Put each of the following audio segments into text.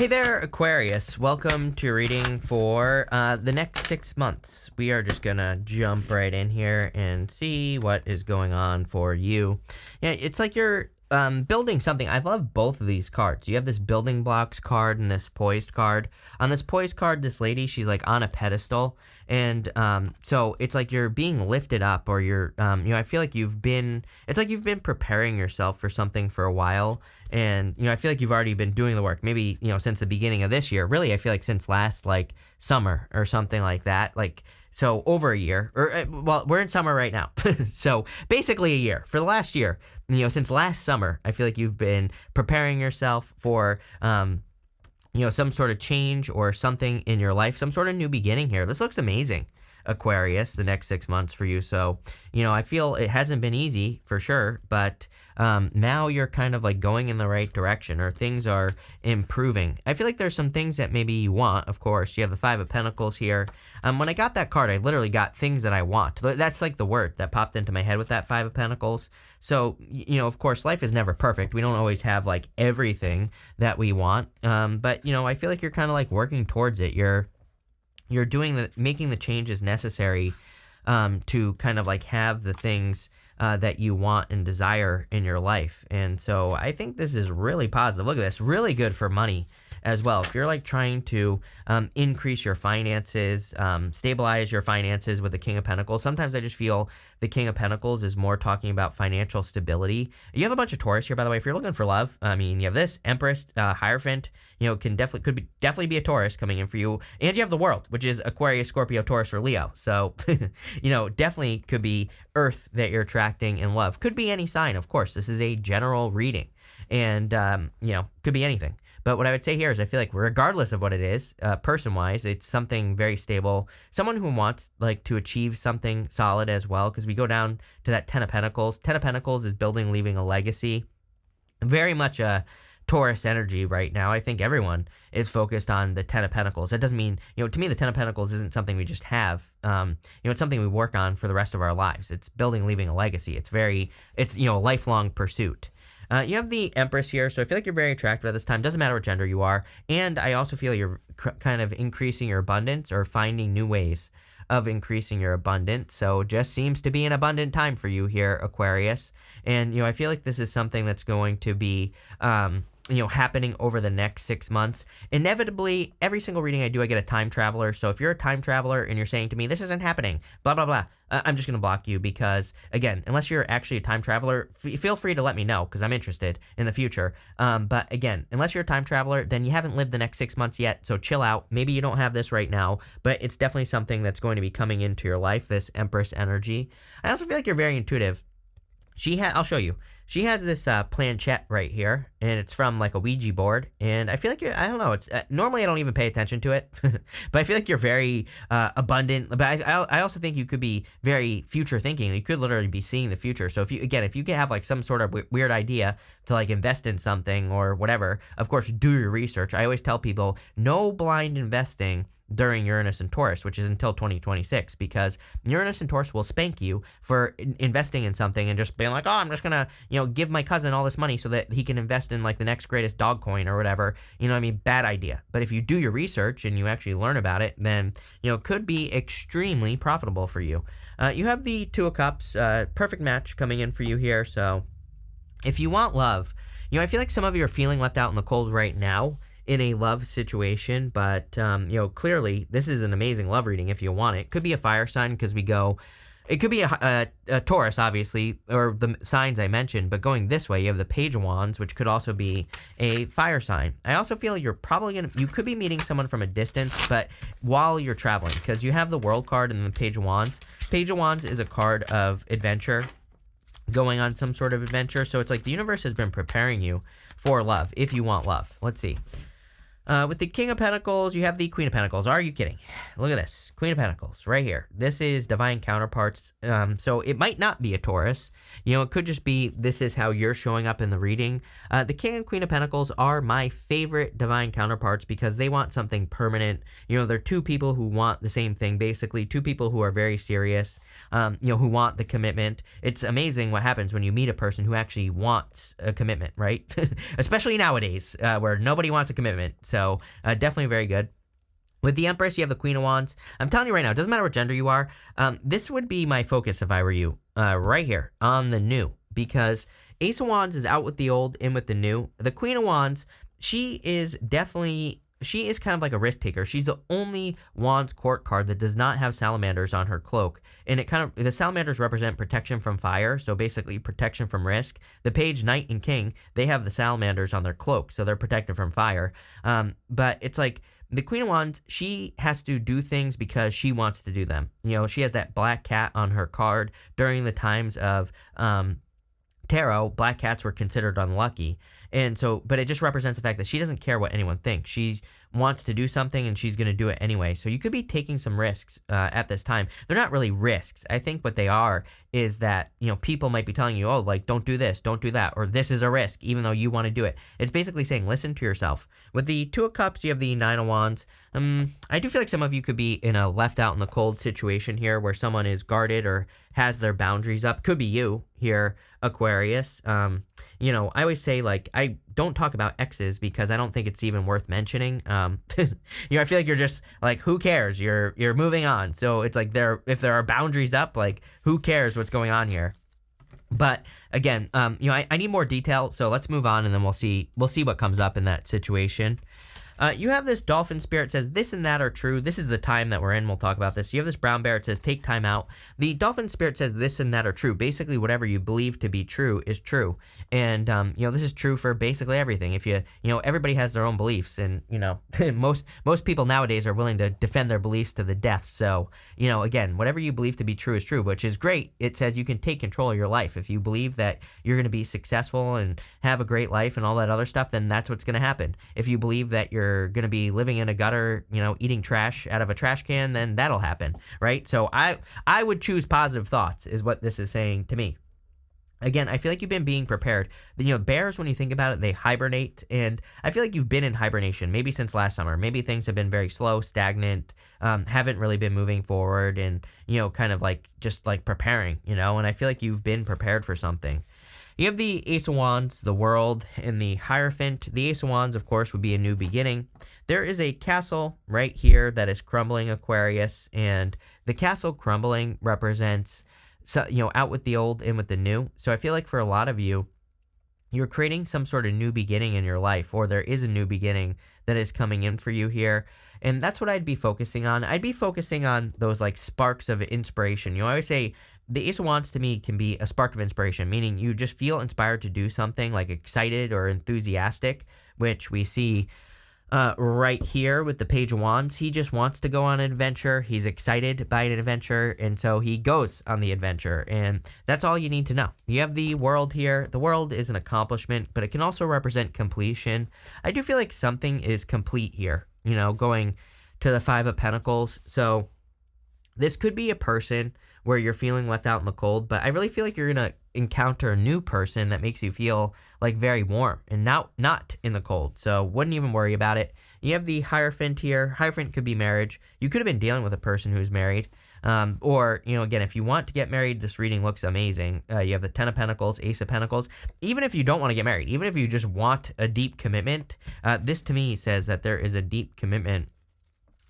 Hey there, Aquarius. Welcome to reading for the next 6 months. We are just gonna jump right in here and see what is going on for you. Yeah, it's like you're building something. I love both of these cards. You have this building blocks card and this poised card. On this poised card, this lady, she's like on a pedestal, and so it's like you're being lifted up, or you're, I feel like it's like you've been preparing yourself for something for a while. And, I feel like you've already been doing the work, maybe, since the beginning of this year. Really, I feel like since last, like, summer or something like that. Like, so over a year. Well, we're in summer right now. So basically a year. For the last year, since last summer, I feel like you've been preparing yourself for, some sort of change or something in your life, some sort of new beginning here. This looks amazing, Aquarius, the next 6 months for you. So, I feel it hasn't been easy for sure, but now you're kind of like going in the right direction, or things are improving. I feel like there's some things that maybe you want. Of course, you have the Five of Pentacles here. When I got that card, I literally got things that I want. That's like the word that popped into my head with that Five of Pentacles. So, of course, life is never perfect. We don't always have like everything that we want. But, I feel like you're kind of like working towards it. You're making the changes necessary to kind of like have the things that you want and desire in your life. And so I think this is really positive. Look at this, really good for money as well. If you're like trying to increase your finances, stabilize your finances with the King of Pentacles, sometimes I just feel the King of Pentacles is more talking about financial stability. You have a bunch of Taurus here, by the way. If you're looking for love, you have this Empress, Hierophant, could definitely be a Taurus coming in for you. And you have the World, which is Aquarius, Scorpio, Taurus, or Leo. So, definitely could be Earth that you're attracting in love. Could be any sign, of course. This is a general reading. And, could be anything. But what I would say here is I feel like regardless of what it is, person-wise, it's something very stable. Someone who wants like to achieve something solid as well, because we go down to that Ten of Pentacles. Ten of Pentacles is building, leaving a legacy. Very much a Taurus energy right now. I think everyone is focused on the Ten of Pentacles. That doesn't mean, to me, the Ten of Pentacles isn't something we just have. It's something we work on for the rest of our lives. It's building, leaving a legacy. It's a lifelong pursuit. You have the Empress here, so I feel like you're very attractive at this time. Doesn't matter what gender you are. And I also feel you're kind of increasing your abundance, or finding new ways of increasing your abundance. So just seems to be an abundant time for you here, Aquarius. And, I feel like this is something that's going to be, happening over the next 6 months. Inevitably, every single reading I do, I get a time traveler. So if you're a time traveler and you're saying to me, this isn't happening, blah, blah, blah, I'm just going to block you, because, again, unless you're actually a time traveler, feel free to let me know, because I'm interested in the future. But again, unless you're a time traveler, then you haven't lived the next 6 months yet, so chill out. Maybe you don't have this right now, but it's definitely something that's going to be coming into your life, this Empress energy. I also feel like you're very intuitive. I'll show you. She has this planchette right here, and it's from like a Ouija board. And I feel like I don't know. It's normally I don't even pay attention to it, but I feel like you're very abundant. But I also think you could be very future thinking. You could literally be seeing the future. So if you have like some sort of weird idea to like invest in something or whatever, of course, do your research. I always tell people, no blind investing during Uranus and Taurus, which is until 2026, because Uranus and Taurus will spank you for investing in something and just being like, oh, I'm just gonna, give my cousin all this money so that he can invest in like the next greatest dog coin or whatever. Bad idea. But if you do your research and you actually learn about it, then, it could be extremely profitable for you. You have the Two of Cups, perfect match coming in for you here. So if you want love, I feel like some of you are feeling left out in the cold right now in a love situation, but clearly this is an amazing love reading if you want it. Could be a fire sign, because it could be a Taurus, obviously, or the signs I mentioned, but going this way, you have the Page of Wands, which could also be a fire sign. I also feel you could be meeting someone from a distance, but while you're traveling, because you have the World card and the Page of Wands. Page of Wands is a card of adventure, going on some sort of adventure. So it's like the universe has been preparing you for love, if you want love. Let's see. With the King of Pentacles, you have the Queen of Pentacles. Are you kidding? Look at this. Queen of Pentacles right here. This is divine counterparts. So it might not be a Taurus. It could just be this is how you're showing up in the reading. The King and Queen of Pentacles are my favorite divine counterparts, because they want something permanent. They're two people who want the same thing, basically. Two people who are very serious, who want the commitment. It's amazing what happens when you meet a person who actually wants a commitment, right? Especially nowadays, where nobody wants a commitment. So definitely very good. With the Empress, you have the Queen of Wands. I'm telling you right now, it doesn't matter what gender you are. This would be my focus if I were you, right here on the new, because Ace of Wands is out with the old, in with the new. The Queen of Wands, she is kind of like a risk taker. She's the only Wands court card that does not have salamanders on her cloak. And the salamanders represent protection from fire, so basically protection from risk. The Page, Knight, and King, they have the salamanders on their cloak, so they're protected from fire. But it's like, the Queen of Wands, she has to do things because she wants to do them. She has that black cat on her card. During the times of tarot, black cats were considered unlucky. And so, but it just represents the fact that she doesn't care what anyone thinks. She wants to do something and she's going to do it anyway. So you could be taking some risks at this time. They're not really risks. I think what they are is that, people might be telling you, oh, like, don't do this, don't do that, or this is a risk, even though you want to do it. It's basically saying, listen to yourself. With the Two of Cups, you have the Nine of Wands. I do feel like some of you could be in a left out in the cold situation here where someone is guarded or has their boundaries up. Could be you here, Aquarius. I always say, like, I don't talk about exes because I don't think it's even worth mentioning. I feel like you're just like, who cares? You're moving on. So it's like if there are boundaries up, like, who cares what's going on here? But again, I need more detail. So let's move on and then we'll see what comes up in that situation. You have this dolphin spirit says this and that are true. This is the time that we're in. We'll talk about this. You have this brown bear. It says take time out. The dolphin spirit says this and that are true. Basically, whatever you believe to be true is true. And, this is true for basically everything. If everybody has their own beliefs and, most people nowadays are willing to defend their beliefs to the death. So, again, whatever you believe to be true is true, which is great. It says you can take control of your life. If you believe that you're going to be successful and have a great life and all that other stuff, then that's what's going to happen. If you believe that you're going to be living in a gutter, eating trash out of a trash can, then that'll happen, right? So I would choose positive thoughts is what this is saying to me. Again, I feel like you've been being prepared. Bears, when you think about it, they hibernate, and I feel like you've been in hibernation maybe since last summer. Maybe things have been very slow, stagnant, haven't really been moving forward, and, kind of like just like preparing, and I feel like you've been prepared for something. You have the Ace of Wands, the World, and the Hierophant. The Ace of Wands, of course, would be a new beginning. There is a castle right here that is crumbling, Aquarius, and the castle crumbling represents, out with the old, in with the new. So I feel like for a lot of you, you're creating some sort of new beginning in your life, or there is a new beginning that is coming in for you here. And that's what I'd be focusing on. I'd be focusing on those like sparks of inspiration. I always say the Ace of Wands to me can be a spark of inspiration, meaning you just feel inspired to do something, like excited or enthusiastic, which we see right here with the Page of Wands. He just wants to go on an adventure. He's excited by an adventure, and so he goes on the adventure, and that's all you need to know. You have the World here. The World is an accomplishment, but it can also represent completion. I do feel like something is complete here, going to the Five of Pentacles. So this could be a person where you're feeling left out in the cold, but I really feel like you're going to encounter a new person that makes you feel like very warm and not in the cold. So wouldn't even worry about it. You have the Hierophant here. Hierophant could be marriage. You could have been dealing with a person who's married. Or, again, if you want to get married, this reading looks amazing. You have the Ten of Pentacles, Ace of Pentacles. Even if you don't want to get married, even if you just want a deep commitment, this to me says that there is a deep commitment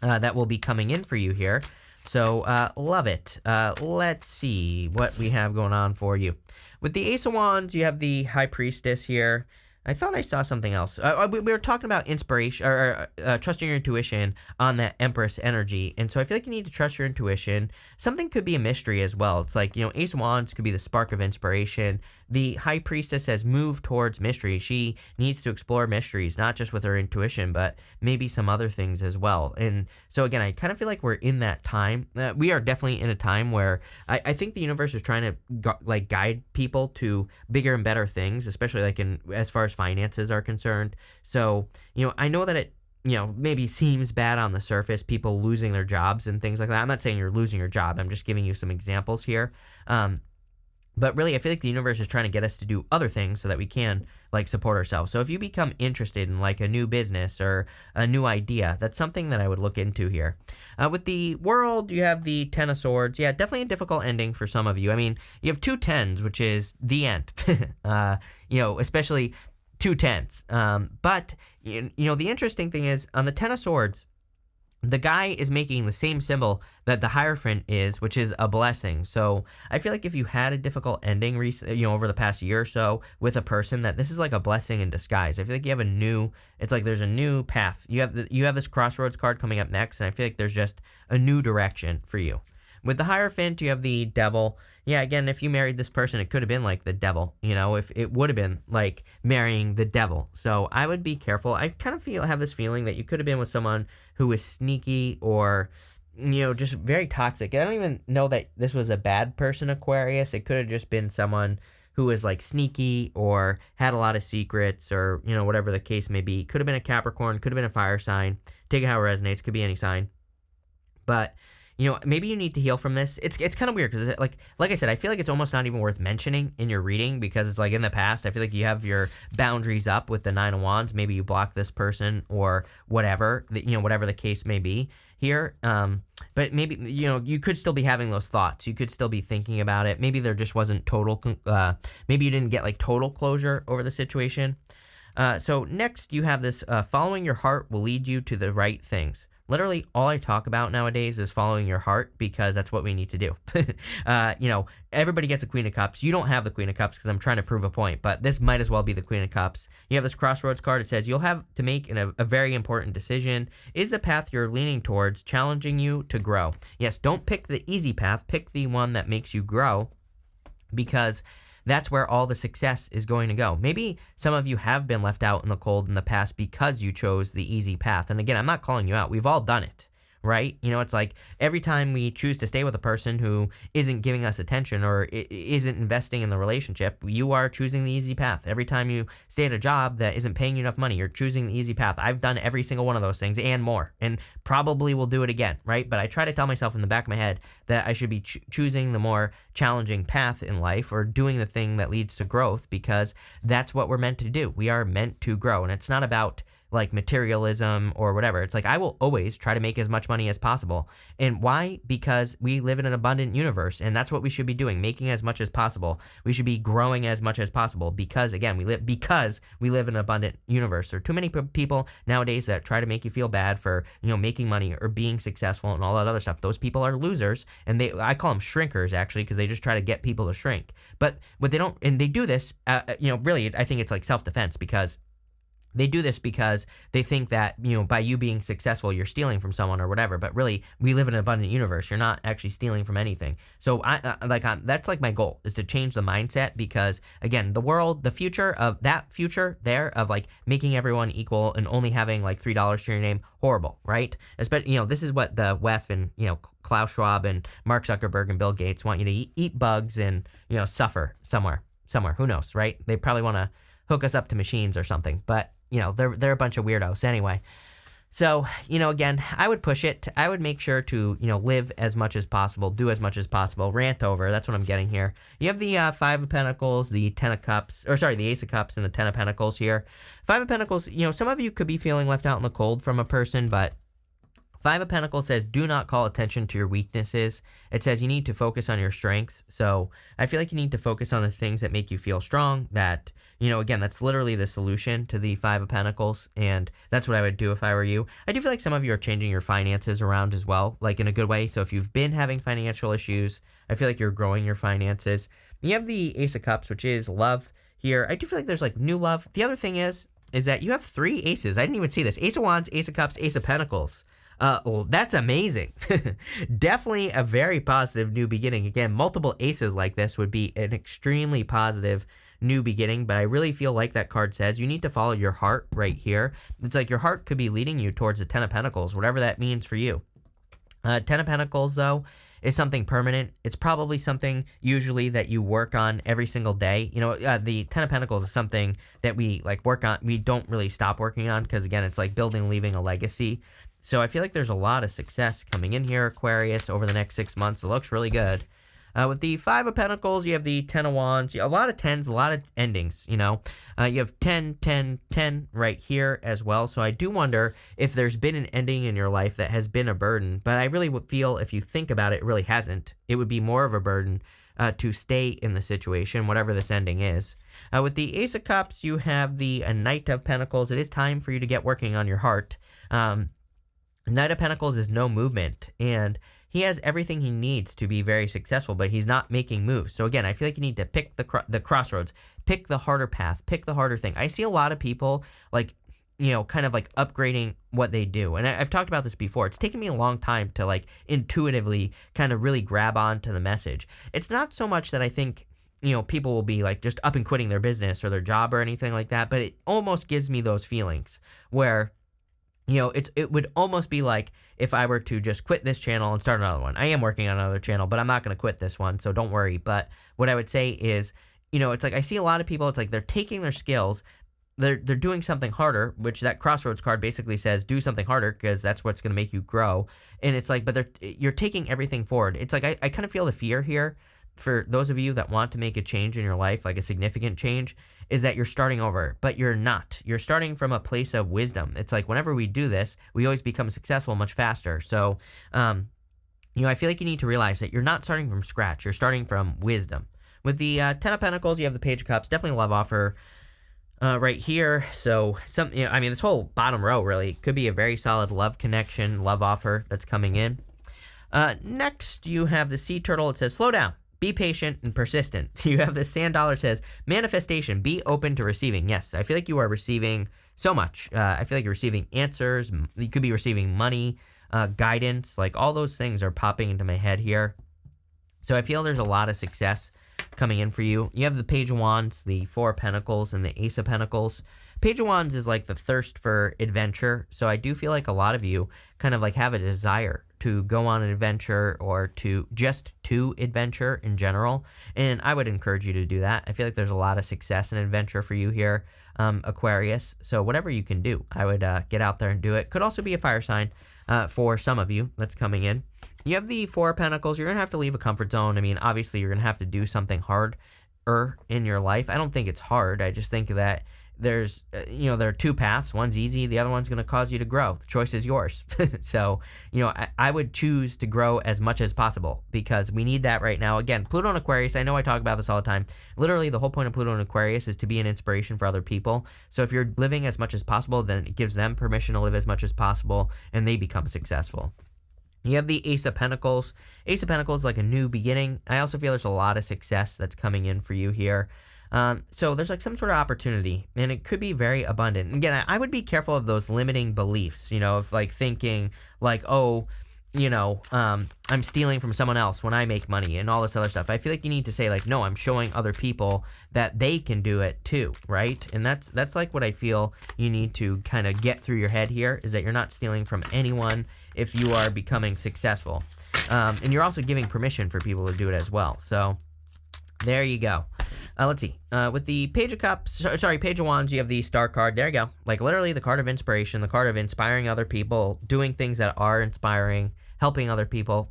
that will be coming in for you here. So, love it. Let's see what we have going on for you. With the Ace of Wands, you have the High Priestess here. I thought I saw something else. We were talking about inspiration or trusting your intuition on that Empress energy. And so I feel like you need to trust your intuition. Something could be a mystery as well. It's like, Ace of Wands could be the spark of inspiration. The High Priestess says move towards mystery. She needs to explore mysteries, not just with her intuition, but maybe some other things as well. And so again, I kind of feel like we're in that time. We are definitely in a time where I think the universe is trying to guide people to bigger and better things, especially like as far as finances are concerned. So, I know that it, maybe seems bad on the surface, people losing their jobs and things like that. I'm not saying you're losing your job. I'm just giving you some examples here. But really, I feel like the universe is trying to get us to do other things so that we can support ourselves. So if you become interested in a new business or a new idea, that's something that I would look into here. With the World, you have the Ten of Swords. Yeah, definitely a difficult ending for some of you. I mean, you have two tens, which is the end. Especially two tens. But the interesting thing is on the Ten of Swords, the guy is making the same symbol that the Hierophant is, which is a blessing. So I feel like if you had a difficult ending over the past year or so with a person, that this is like a blessing in disguise. I feel like you have it's like there's a new path. You have this Crossroads card coming up next, and I feel like there's just a new direction for you. With the Hierophant, you have the Devil. Yeah, again, if you married this person, it could have been like the devil, if it would have been like marrying the devil. So I would be careful. I kind of have this feeling that you could have been with someone who was sneaky or, just very toxic. I don't even know that this was a bad person, Aquarius. It could have just been someone who was like sneaky or had a lot of secrets or, whatever the case may be. Could have been a Capricorn, could have been a fire sign. Take it how it resonates. Could be any sign. But maybe you need to heal from this. It's kind of weird because, like I said, I feel like it's almost not even worth mentioning in your reading because it's like in the past, I feel like you have your boundaries up with the Nine of Wands. Maybe you block this person or whatever, whatever the case may be here. But maybe, you could still be having those thoughts. You could still be thinking about it. Maybe there just wasn't maybe you didn't get like total closure over the situation. So next you have this, following your heart will lead you to the right things. Literally, all I talk about nowadays is following your heart because that's what we need to do. Everybody gets a Queen of Cups. You don't have the Queen of Cups because I'm trying to prove a point, but this might as well be the Queen of Cups. You have this Crossroads card. It says you'll have to make a very important decision. Is the path you're leaning towards challenging you to grow? Yes, don't pick the easy path. Pick the one that makes you grow because that's where all the success is going to go. Maybe some of you have been left out in the cold in the past because you chose the easy path. And again, I'm not calling you out. We've all done it, right? It's like every time we choose to stay with a person who isn't giving us attention or isn't investing in the relationship, you are choosing the easy path. Every time you stay at a job that isn't paying you enough money, you're choosing the easy path. I've done every single one of those things and more, and probably will do it again, right? But I try to tell myself in the back of my head that I should be choosing the more challenging path in life or doing the thing that leads to growth because that's what we're meant to do. We are meant to grow, and it's not about like materialism or whatever. It's like I will always try to make as much money as possible. And why? Because we live in an abundant universe, and that's what we should be doing, making as much as possible. We should be growing as much as possible because, again, we live in an abundant universe. There are too many people nowadays that try to make you feel bad for, making money or being successful and all that other stuff. Those people are losers, and I call them shrinkers, actually, because they just try to get people to shrink. But what they don't, and they do this, really, I think it's like self-defense because they do this because they think that, by you being successful, you're stealing from someone or whatever. But really, we live in an abundant universe. You're not actually stealing from anything. So that's like my goal is to change the mindset because, again, the future of like making everyone equal and only having like $3 to your name, horrible, right? Especially, this is what the WEF and, Klaus Schwab and Mark Zuckerberg and Bill Gates want you to eat bugs and, suffer somewhere. Who knows, right? They probably want to hook us up to machines or something, but they're a bunch of weirdos anyway. So, again, I would push it. I would make sure to, live as much as possible, do as much as possible, rant over. That's what I'm getting here. You have the Five of Pentacles, the Ten of Cups, the Ace of Cups and the Ten of Pentacles here. Five of Pentacles, some of you could be feeling left out in the cold from a person, but Five of Pentacles says, do not call attention to your weaknesses. It says you need to focus on your strengths. So I feel like you need to focus on the things that make you feel strong. That, again, that's literally the solution to the Five of Pentacles. And that's what I would do if I were you. I do feel like some of you are changing your finances around as well, like in a good way. So if you've been having financial issues, I feel like you're growing your finances. You have the Ace of Cups, which is love here. I do feel like there's like new love. The other thing is that you have three aces. I didn't even see this. Ace of Wands, Ace of Cups, Ace of Pentacles. Well, that's amazing. Definitely a very positive new beginning. Again, multiple aces like this would be an extremely positive new beginning, but I really feel like that card says you need to follow your heart right here. It's like your heart could be leading you towards the Ten of Pentacles, whatever that means for you. Ten of Pentacles, though, is something permanent. It's probably something usually that you work on every single day. The Ten of Pentacles is something that we like work on. We don't really stop working on because, again, it's like leaving a legacy. So I feel like there's a lot of success coming in here, Aquarius, over the next 6 months. It looks really good. With the Five of Pentacles, you have the Ten of Wands. A lot of tens, a lot of endings, you have 10, 10, 10 right here as well. So I do wonder if there's been an ending in your life that has been a burden. But I really would feel if you think about it, it really hasn't. It would be more of a burden to stay in the situation, whatever this ending is. With the Ace of Cups, you have the Knight of Pentacles. It is time for you to get working on your heart. Knight of Pentacles is no movement, and he has everything he needs to be very successful, but he's not making moves. So again, I feel like you need to pick the crossroads, pick the harder path, pick the harder thing. I see a lot of people like, kind of like upgrading what they do. And I've talked about this before. It's taken me a long time to like intuitively kind of really grab onto the message. It's not so much that I think, people will be like just up and quitting their business or their job or anything like that, but it almost gives me those feelings where it would almost be like if I were to just quit this channel and start another one. I am working on another channel, but I'm not going to quit this one, so don't worry. But what I would say is, it's like I see a lot of people, it's like they're taking their skills, they're doing something harder, which that Crossroads card basically says do something harder because that's what's going to make you grow. And it's like, but you're taking everything forward. It's like I kind of feel the fear here for those of you that want to make a change in your life, like a significant change, is that you're starting over, but you're not. You're starting from a place of wisdom. It's like whenever we do this, we always become successful much faster. So, I feel like you need to realize that you're not starting from scratch. You're starting from wisdom. With the Ten of Pentacles, you have the Page of Cups. Definitely a love offer right here. So, this whole bottom row really could be a very solid love connection, love offer that's coming in. Next, you have the Sea Turtle. It says, slow down. Be patient and persistent. You have the Sand Dollar says, manifestation, be open to receiving. Yes, I feel like you are receiving so much. I feel like you're receiving answers. You could be receiving money, guidance. Like all those things are popping into my head here. So I feel there's a lot of success coming in for you. You have the Page of Wands, the Four of Pentacles, and the Ace of Pentacles. Page of Wands is like the thirst for adventure. So I do feel like a lot of you kind of like have a desire to go on an adventure or to adventure in general. And I would encourage you to do that. I feel like there's a lot of success and adventure for you here, Aquarius. So whatever you can do, I would get out there and do it. Could also be a fire sign for some of you that's coming in. You have the Four of Pentacles. You're going to have to leave a comfort zone. I mean, obviously, you're going to have to do something harder in your life. I don't think it's hard. I just think that there's, there are two paths. One's easy. The other one's going to cause you to grow. The choice is yours. So, I would choose to grow as much as possible because we need that right now. Again, Pluto and Aquarius, I know I talk about this all the time. Literally, the whole point of Pluto and Aquarius is to be an inspiration for other people. So if you're living as much as possible, then it gives them permission to live as much as possible and they become successful. You have the Ace of Pentacles. Ace of Pentacles is like a new beginning. I also feel there's a lot of success that's coming in for you here. So there's like some sort of opportunity and it could be very abundant. Again, I would be careful of those limiting beliefs, of like thinking like, oh, I'm stealing from someone else when I make money and all this other stuff. I feel like you need to say like, no, I'm showing other people that they can do it too, right? And that's like what I feel you need to kind of get through your head here is that you're not stealing from anyone if you are becoming successful. And you're also giving permission for people to do it as well. So there you go. Let's see. With the Page of Cups, Page of Wands, you have the Star card. There you go. Like literally the card of inspiration, the card of inspiring other people, doing things that are inspiring, helping other people.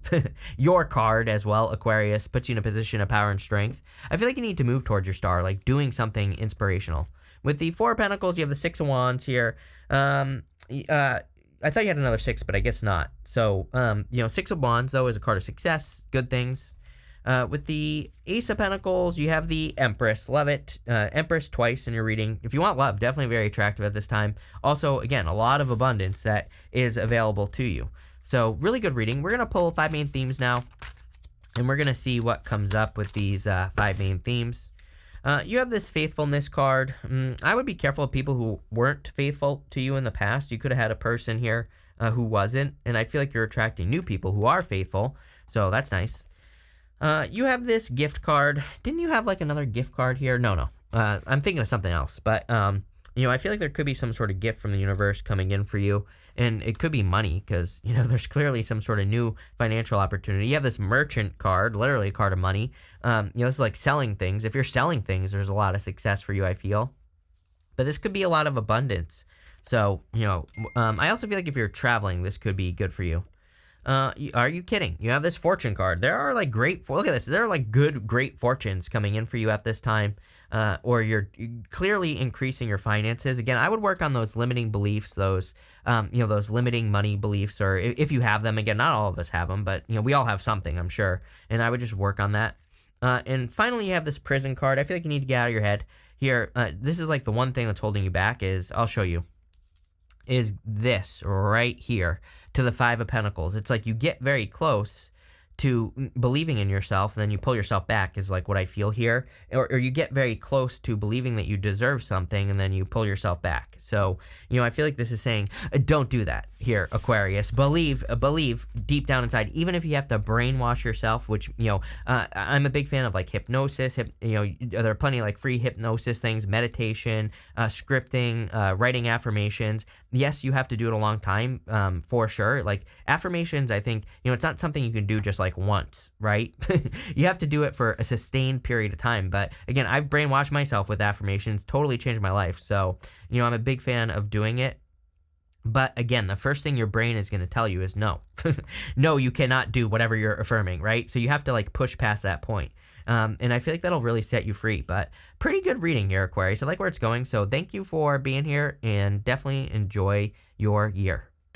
Your card as well, Aquarius, puts you in a position of power and strength. I feel like you need to move towards your star, like doing something inspirational. With the Four of Pentacles, you have the Six of Wands here. I thought you had another six, but I guess not. So, Six of Wands, though, is a card of success, good things. With the Ace of Pentacles, you have the Empress. Love it. Empress twice in your reading. If you want love, definitely very attractive at this time. Also, again, a lot of abundance that is available to you. So, really good reading. We're going to pull 5 main themes now, and we're going to see what comes up with these 5 main themes. You have this faithfulness card. I would be careful of people who weren't faithful to you in the past. You could have had a person here who wasn't, and I feel like you're attracting new people who are faithful, so that's nice. You have this gift card. Didn't you have like another gift card here? No. I'm thinking of something else, but I feel like there could be some sort of gift from the universe coming in for you, and it could be money because, there's clearly some sort of new financial opportunity. You have this merchant card, literally a card of money. This is like selling things. If you're selling things, there's a lot of success for you, I feel. But this could be a lot of abundance. So, I also feel like if you're traveling, this could be good for you. Are you kidding? You have this fortune card. There are like look at this. There are like great fortunes coming in for you at this time. Or you're clearly increasing your finances. Again, I would work on those limiting beliefs, those limiting money beliefs, or if you have them. Again, not all of us have them, but we all have something, I'm sure. And I would just work on that. And finally, you have this prison card. I feel like you need to get out of your head here. This is like the one thing that's holding you back is, I'll show you, is this right here to the Five of Pentacles. It's like you get very close to believing in yourself, and then you pull yourself back is like what I feel here. Or you get very close to believing that you deserve something, and then you pull yourself back. So, I feel like this is saying, don't do that here, Aquarius. Believe deep down inside, even if you have to brainwash yourself, which, I'm a big fan of like hypnosis. There are plenty of like free hypnosis things, meditation, scripting, writing affirmations. Yes, you have to do it a long time, for sure. Like affirmations, I think, it's not something you can do just like once, right? You have to do it for a sustained period of time. But again, I've brainwashed myself with affirmations, totally changed my life. So, I'm a big fan of doing it. But again, the first thing your brain is going to tell you is no. No, you cannot do whatever you're affirming, right? So you have to like push past that point. And I feel like that'll really set you free. But pretty good reading here, Aquarius. I like where it's going. So thank you for being here, and definitely enjoy your year.